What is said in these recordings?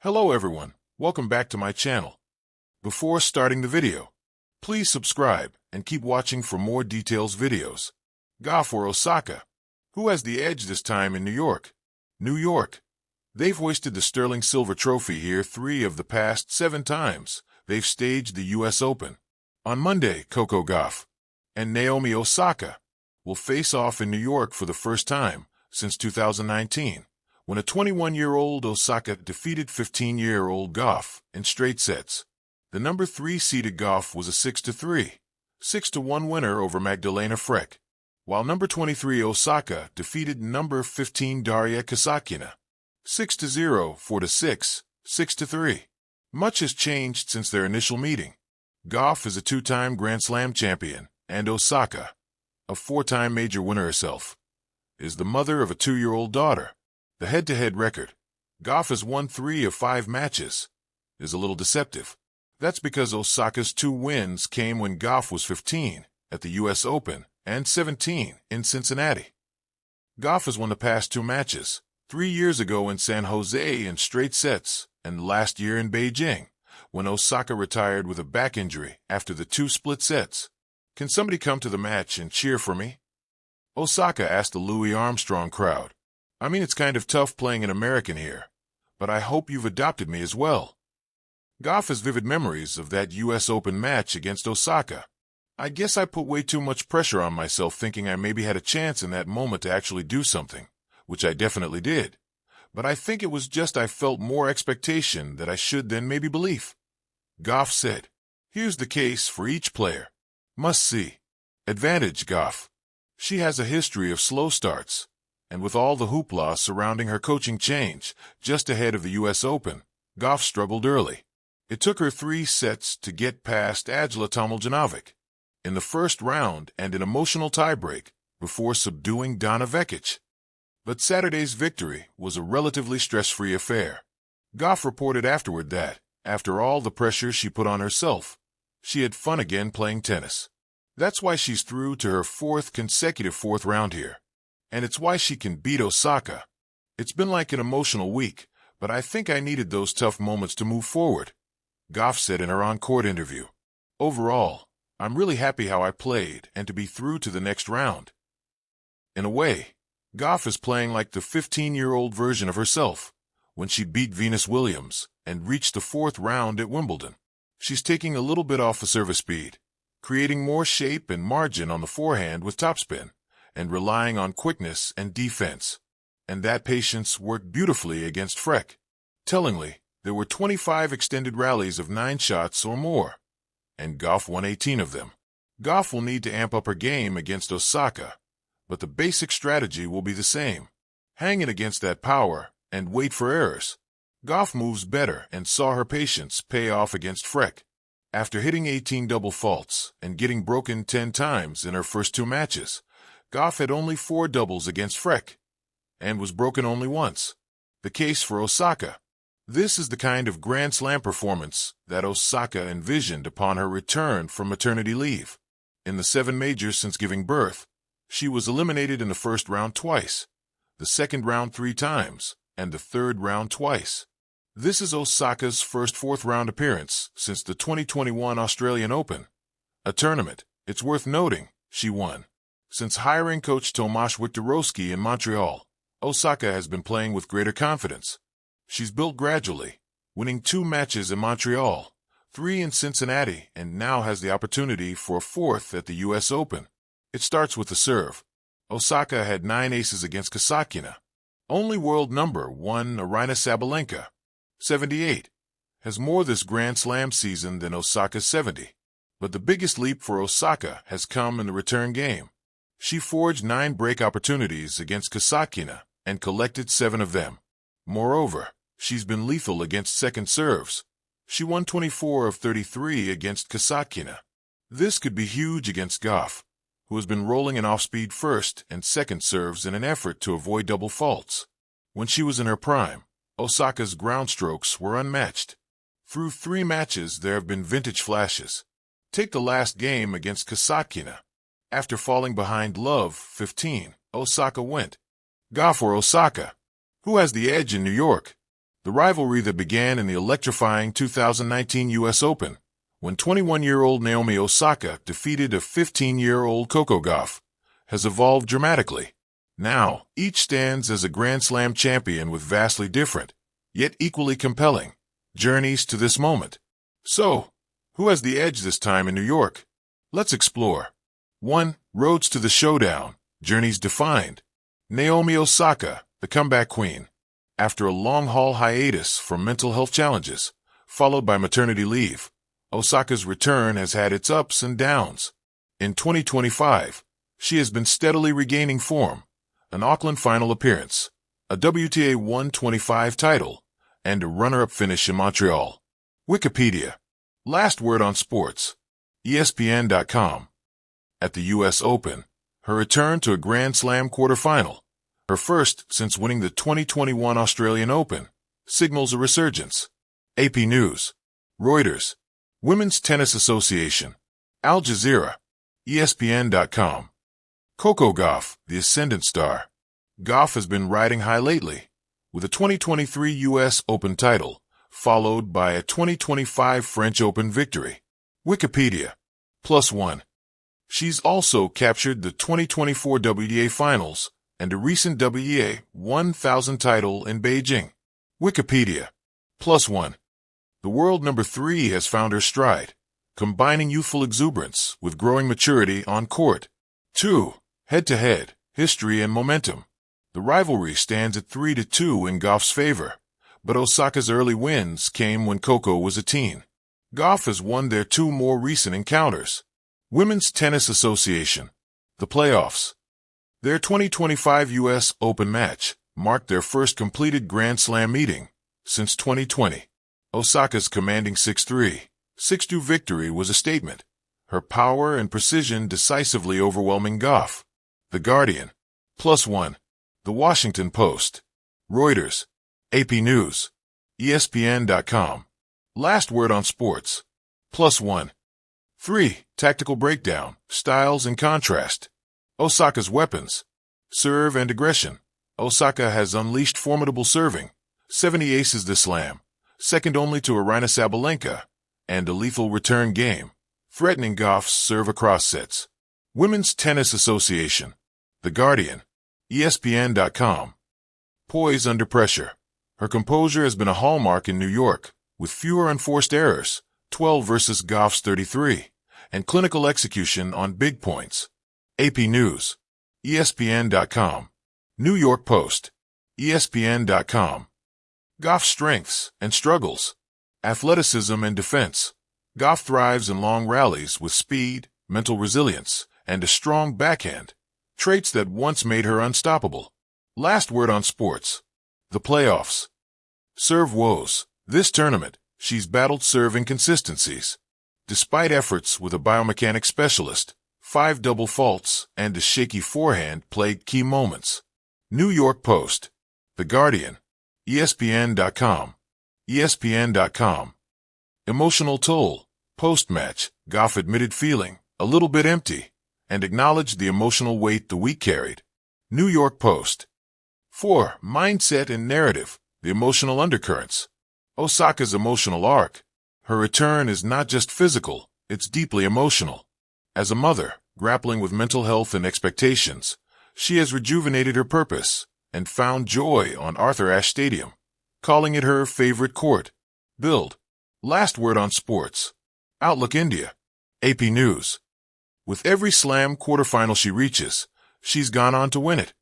Hello everyone, welcome back to my channel. Before starting the video, please subscribe and keep watching for more details videos. Gauff or Osaka? Who has the edge this time in New York? New York. They've hoisted the sterling silver trophy here 3 of the past 7 times they've staged the US Open. On Monday, Coco Gauff and Naomi Osaka will face off in New York for the first time since 2019. When a 21-year-old Osaka defeated 15-year-old Gauff in straight sets. The number 3 seeded Gauff was a 6-3, 6-1 winner over Magdalena Frech, while number 23 Osaka defeated number 15 Daria Kasatkina 6-0, 4-6, 6-3. Much has changed since their initial meeting. Gauff is a 2-time Grand Slam champion, and Osaka, a 4-time major winner herself, is the mother of a 2-year-old daughter. The head-to-head record, Gauff has won 3 of 5 matches, is a little deceptive. That's because Osaka's 2 wins came when Gauff was 15 at the US Open and 17 in Cincinnati. Gauff has won the past 2 matches, 3 years ago in San Jose in straight sets, and last year in Beijing, when Osaka retired with a back injury after the 2 split sets. Can somebody come to the match and cheer for me? Osaka asked the Louis Armstrong crowd. I mean, it's kind of tough playing an American here, but I hope you've adopted me as well. Gauff has vivid memories of that US Open match against Osaka. I guess I put way too much pressure on myself thinking I maybe had a chance in that moment to actually do something, which I definitely did. But I think it was just I felt more expectation that I should than maybe belief. Gauff said, "Here's the case for each player. Must see. Advantage Gauff. She has a history of slow starts. And with all the hoopla surrounding her coaching change, just ahead of the US Open, Gauff struggled early. It took her 3 sets to get past Ajla Tomljanovic in the first round and an emotional tiebreak before subduing Donna Vekic. But Saturday's victory was a relatively stress-free affair. Gauff reported afterward that, after all the pressure she put on herself, she had fun again playing tennis. That's why she's through to her 4th consecutive 4th round here. And it's why she can beat Osaka. It's been like an emotional week, but I think I needed those tough moments to move forward," Gauff said in her on-court interview. "Overall, I'm really happy how I played and to be through to the next round." In a way, Gauff is playing like the 15-year-old version of herself when she beat Venus Williams and reached the 4th round at Wimbledon. She's taking a little bit off the service speed, creating more shape and margin on the forehand with topspin, and relying on quickness and defense. And that patience worked beautifully against Frech. Tellingly, there were 25 extended rallies of 9 shots or more, and Gauff won 18 of them. Gauff will need to amp up her game against Osaka, but the basic strategy will be the same. Hang it against that power and wait for errors. Gauff moves better and saw her patience pay off against Frech. After hitting 18 double faults and getting broken 10 times in her first 2 matches, Gauff had only 4 doubles against Frech, and was broken only once. The case for Osaka. This is the kind of Grand Slam performance that Osaka envisioned upon her return from maternity leave. In the 7 majors since giving birth, she was eliminated in the first round twice, the second round 3 times, and the third round twice. This is Osaka's first 4th round appearance since the 2021 Australian Open, a tournament, it's worth noting, she won. Since hiring coach Tomasz Wiktorowski in Montreal, Osaka has been playing with greater confidence. She's built gradually, winning 2 matches in Montreal, 3 in Cincinnati, and now has the opportunity for a 4th at the US Open. It starts with the serve. Osaka had 9 aces against Kasatkina. Only world number 1 Aryna Sabalenka, 78, has more this Grand Slam season than Osaka's 70. But the biggest leap for Osaka has come in the return game. She forged 9 break opportunities against Kasatkina and collected 7 of them. Moreover, she's been lethal against second serves. She won 24 of 33 against Kasatkina. This could be huge against Gauff, who has been rolling an off-speed first and second serves in an effort to avoid double faults. When she was in her prime, Osaka's ground strokes were unmatched. Through 3 matches there have been vintage flashes. Take the last game against Kasatkina. After falling behind love 15, Osaka went. Gauff or Osaka? Who has the edge in New York? The rivalry that began in the electrifying 2019 U.S. Open, when 21-year-old Naomi Osaka defeated a 15-year-old Coco Gauff, has evolved dramatically. Now, each stands as a Grand Slam champion with vastly different, yet equally compelling, journeys to this moment. So, who has the edge this time in New York? Let's explore. 1. Roads to the Showdown, journeys defined. Naomi Osaka, the comeback queen. After a long-haul hiatus from mental health challenges, followed by maternity leave, Osaka's return has had its ups and downs. In 2025, she has been steadily regaining form, an Auckland final appearance, a WTA 125 title, and a runner-up finish in Montreal. Wikipedia. Last word on sports. ESPN.com. At the U.S. Open, her return to a Grand Slam quarterfinal, her first since winning the 2021 Australian Open, signals a resurgence. AP News. Reuters. Women's Tennis Association. Al Jazeera. ESPN.com. Coco Gauff, the ascendant star. Gauff has been riding high lately, with a 2023 U.S. Open title, followed by a 2025 French Open victory. Wikipedia. +1. She's also captured the 2024 WTA Finals and a recent WTA 1000 title in Beijing. Wikipedia. +1. The world number 3 has found her stride, combining youthful exuberance with growing maturity on court. 2. Head-to-head, history and momentum. The rivalry stands at 3-2 in Gauff's favor, but Osaka's early wins came when Coco was a teen. Gauff has won their 2 more recent encounters. Women's Tennis Association. The playoffs. Their 2025 U.S. Open match marked their first completed Grand Slam meeting since 2020. Osaka's commanding 6-3, 6-2 victory was a statement, her power and precision decisively overwhelming Gauff. The Guardian. +1. The Washington Post. Reuters. AP News. ESPN.com. Last word on sports. +1. 3. Tactical breakdown, styles and contrast. Osaka's weapons. Serve and aggression. Osaka has unleashed formidable serving, 70 aces this slam, second only to Aryna Sabalenka, and a lethal return game, threatening Gauff's serve across sets. Women's Tennis Association. The Guardian. ESPN.com. Poise under pressure. Her composure has been a hallmark in New York, with fewer unforced errors, 12 versus Gauff's 33, and clinical execution on big points. AP News. ESPN.com. New York Post. ESPN.com. Gauff's strengths and struggles. Athleticism and defense. Gauff thrives in long rallies with speed, mental resilience, and a strong backhand, traits that once made her unstoppable. Last word on sports. The playoffs. Serve woes. This tournament, she's battled serve inconsistencies. Despite efforts with a biomechanics specialist, 5 double faults and a shaky forehand plagued key moments. New York Post. The Guardian. ESPN.com. ESPN.com. Emotional toll. Post-match, Gauff admitted feeling a little bit empty and acknowledged the emotional weight the week carried. New York Post. 4. Mindset and narrative. The emotional undercurrents. Osaka's emotional arc. Her return is not just physical, it's deeply emotional. As a mother, grappling with mental health and expectations, she has rejuvenated her purpose and found joy on Arthur Ashe Stadium, calling it her favorite court. Build. Last word on sports. Outlook India. AP News. With every slam quarterfinal she reaches, she's gone on to win it.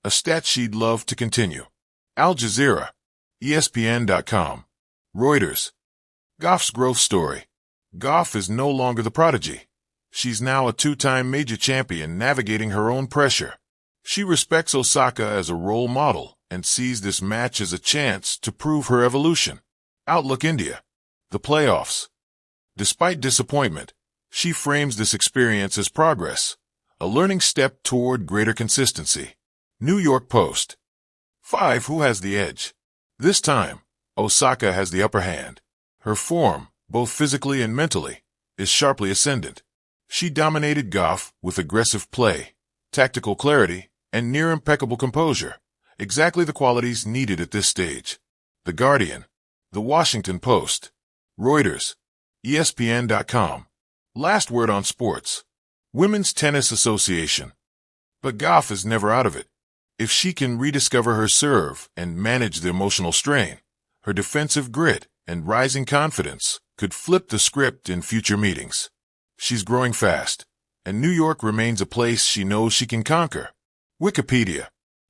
A stat she'd love to continue. Al Jazeera. ESPN.com. Reuters. Gauff's growth story. Gauff is no longer the prodigy. She's now a 2-time major champion navigating her own pressure. She respects Osaka as a role model and sees this match as a chance to prove her evolution. Outlook India. The playoffs. Despite disappointment, she frames this experience as progress, a learning step toward greater consistency. New York Post. 5. Who has the edge? This time, Osaka has the upper hand. Her form, both physically and mentally, is sharply ascendant. She dominated Gauff with aggressive play, tactical clarity, and near-impeccable composure, exactly the qualities needed at this stage. The Guardian, The Washington Post, Reuters, ESPN.com. Last word on sports. Women's Tennis Association. But Gauff is never out of it. If she can rediscover her serve and manage the emotional strain, her defensive grit and rising confidence could flip the script in future meetings. She's growing fast, and New York remains a place she knows she can conquer. Wikipedia.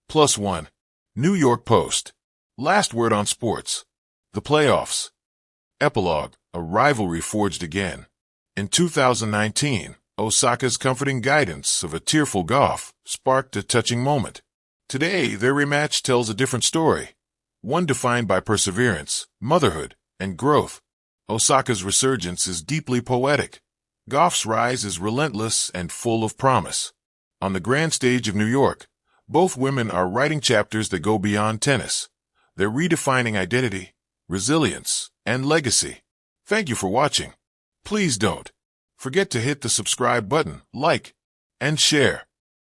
+1. New York Post. Last word on sports. The playoffs. Epilogue. A rivalry forged again. In 2019, Osaka's comforting guidance of a tearful Gauff sparked a touching moment. Today, their rematch tells a different story, one defined by perseverance, motherhood, and growth. Osaka's resurgence is deeply poetic. Gauff's rise is relentless and full of promise. On the grand stage of New York, both women are writing chapters that go beyond tennis. They're redefining identity, resilience, and legacy. Thank you for watching. Please don't forget to hit the subscribe button, like, and share.